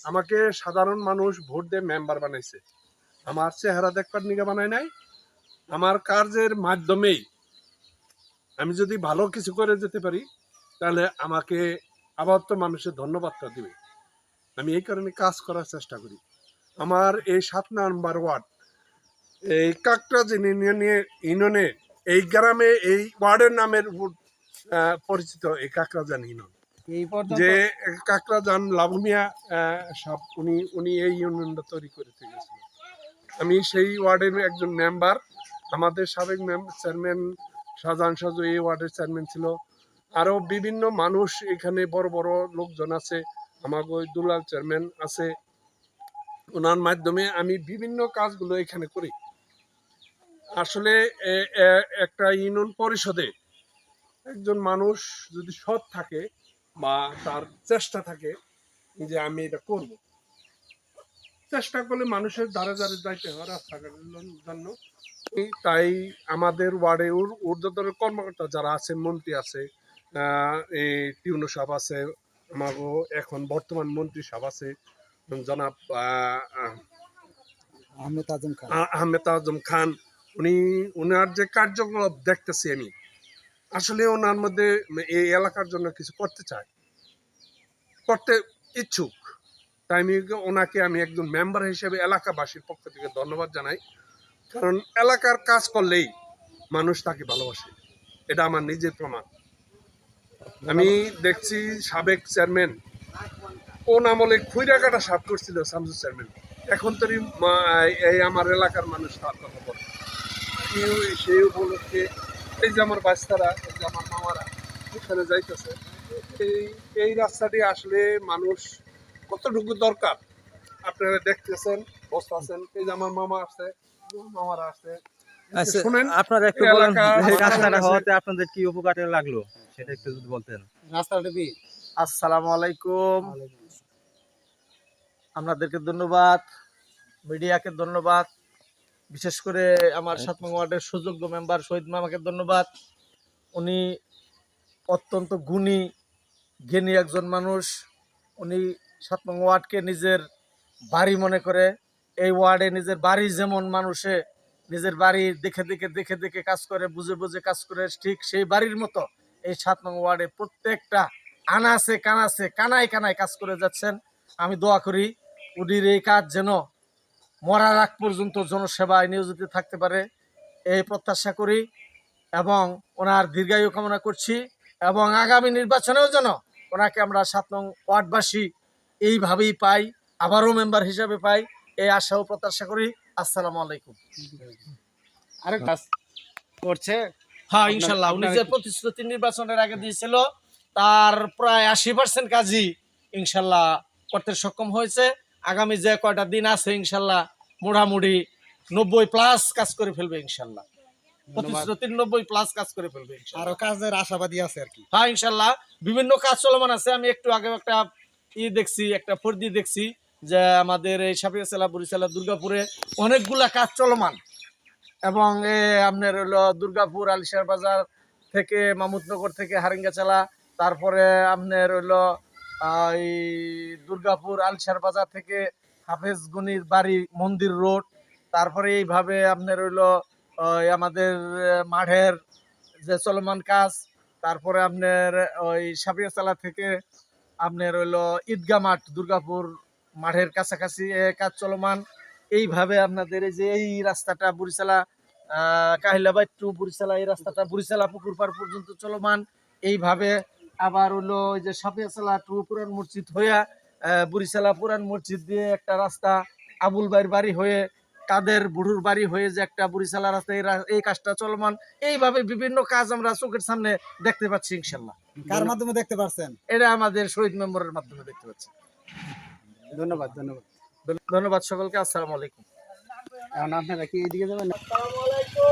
আমাকে সাধারণ মানুষ ভোট দিয়ে মেম্বার বানাইছে। আমার চেহারা দেখবার নিকে বানায় নাই, আমার কাজের মাধ্যমেই আমি যদি ভালো কিছু করে যেতে পারি তাহলে আমাকে আবার তো মানুষের ধন্যবাদটা দিবে। আমি এই কারণে কাজ করার চেষ্টা করি। আমার এই ৭ নম্বর ওয়ার্ড, এই কাকরাজান ইউনিয়নে এই গ্রামে এই ওয়ার্ডের নামের উপর পরিচিত এই কাকরাজান ইউনিয়ন। যে কাকরাজান লাভমিয়া সাহেব উনি এই ইউনিয়নটা তৈরি করে গেছিল। আমি সেই ওয়ার্ডের একজন মেম্বার। আমাদের সাবেক চেয়ারম্যান শাহজাহান সাজু এই ওয়ার্ডের চেয়ারম্যান ছিল। আরো বিভিন্ন মানুষ এখানে বড় বড় লোকজন আছে। আমার ওই দুলাল চেয়ারম্যান আছে, ওনার মাধ্যমে আমি বিভিন্ন কাজগুলো এখানে করি। আসলে একটা ইউনিয়ন পরিষদে একজন মানুষ যদি সৎ থাকে বা তার চেষ্টা থাকে যে আমি এটা করব, চেষ্টা করলে মানুষের দ্বারে দ্বারে যাইতে হয় রাস্তাঘাটের জন্য। তাই আমাদের ওয়ার্ডে ঊর্ধ্বতন কর্মকর্তা যারা আছে, মন্ত্রী আছে, এই টিউনো সাহেব আছে, আমারও এখন বর্তমান মন্ত্রী সাহেব আছে জনাব আহমেদ আজম খান। উনার যে কার্যকলাপ দেখতেছি আমি, আসলে ওনার মধ্যে এই এলাকার জন্য কিছু করতে চায়, করতে ইচ্ছুক। তাই ওনাকে আমি একজন মেম্বার হিসেবে এলাকাবাসীর পক্ষ থেকে ধন্যবাদ জানাই। কারণ এলাকার কাজ করলেই মানুষ তাকে ভালোবাসে, এটা আমার নিজের প্রমাণ। আমি দেখছি সাবেক চেয়ারম্যান কোন আমলে খুইরাকাটা সাফ করছিল শামসু চেয়ারম্যান, এখন তো এই আমার এলাকার মানুষ তার কথা বলে। সেই উপলক্ষে এই যে আমার বাচ্চারা, এই যে আমার মামারা এখানে যাইতেছে, এই রাস্তাটি আসলে মানুষ কতটুকু দরকার আপনারা দেখতেছেন, বসতেছেন। এই যে আমার মামা আছে, মামারা আছে। শুনেন, আপনারা একটু বলেন রাস্তাটা হওয়াতে আপনাদের কি উপকার লাগলো সেটা একটু যদি বলতেন। রাস্তাটা কি? আসসালামু আলাইকুম, আপনাদেরকে ধন্যবাদ, মিডিয়াকে ধন্যবাদ, বিশেষ করে আমার ৭ নং ওয়ার্ডের সুযোগ্য মেম্বার শহীদ মামাকে ধন্যবাদ। উনি অত্যন্ত গুণী জ্ঞানী একজন মানুষ। উনি ৭ নং ওয়ার্ডকে নিজের বাড়ি মনে করে। এই ওয়ার্ডে নিজের বাড়ি যেমন মানুষে নিজের বাড়ি দেখে দেখে দেখে দেখে কাজ করে, বুঝে বুঝে কাজ করে, ঠিক সেই বাড়ির মতো এই ৭ নং ওয়ার্ডে প্রত্যেকটা আনাচে কানাচে কানায় কানায় কাজ করে যাচ্ছেন। আমি দোয়া করি উনির এই কাজ যেন মরার আগ পর্যন্ত জনসেবায় নিয়োজিত থাকতে পারে, এই প্রত্যাশা করি এবং ওনার দীর্ঘায়ু কামনা করছি। এবং আগামী নির্বাচনেও যেন ওনাকে আমরা ৭ নং ওয়ার্ডবাসী এইভাবেই পাই, আবারও মেম্বার হিসাবে পাই, এই আশাও প্রত্যাশা করি। আসসালামু আলাইকুম। আরেক কাজ করছে, হ্যাঁ ইনশাল্লাহ, উনি যে প্রতিশ্রুতি নির্বাচনের আগে দিয়েছিল তার প্রায় ৮০% কাজই ইনশাল্লাহ করতে সক্ষম হয়েছে। আগামী যে কয়টা দিন আছে ইনশাল্লাহ মোটামুটি 90+ কাজ করে ফেলবে ইনশাল্লাহ, প্রতিশ্রুতির 90+ কাজ করে ফেলবে। আরো কাজের আশাবাদী আছে আর কি। হ্যাঁ ইনশাল্লাহ, বিভিন্ন কাজ চলমান আছে। আমি একটু আগে একটা দেখছি, একটা ফর্দি দেখছি যে আমাদের এই সাপিয়াছালা, বরিশালা, দুর্গাপুরে অনেকগুলা কাজ চলমান। এবং আপনার হলো দুর্গাপুর আলিশার বাজার থেকে, মামুদনগর থেকে হারিঙ্গাচালা, তারপরে আপনার হলো এই দুর্গাপুর আলিশার বাজার থেকে হাফেজ গনির বাড়ি মন্দির রোড, তারপরে এইভাবে আপনার হইলো আমাদের মাঠের যে চলমান কাজ, তারপরে আপনার ওই সাপিয়াছালা থেকে আপনার হইলো ঈদগাহ মাঠ, দুর্গাপুর মাঠের কাছাকাছি কাজ চলমান। এইভাবে আপনাদের এই যে এই রাস্তাটা বরিশালা কাহিলাবাদ টু বরিশালা, এই রাস্তাটা বরিশালা পুকুর পাড় পর্যন্ত চলমান। এইভাবে আবার হলো ওই যে সাপিয়াছালা টু পুরান মসজিদ হইয়া বরিশালা পুরান মসজিদ দিয়ে একটা রাস্তা, আবুল ভাইয়ের বাড়ি হয়ে কাদের বুড়ুর বাড়ি হয়ে যে একটা বরিশালা রাস্তা, এই কাজটা চলমান। এইভাবে বিভিন্ন কাজ আমরা চোখের সামনে দেখতে পাচ্ছি ইনশাল্লাহ। কার মাধ্যমে দেখতে পাচ্ছেন? এটা আমাদের শহীদ মেম্বারের মাধ্যমে দেখতে পাচ্ছি। ধন্যবাদ, ধন্যবাদ, ধন্যবাদ সকলকে। আসসালামু আলাইকুম। এখন আপনারা কি এদিকে যাবেন? আসসালামু আলাইকুম।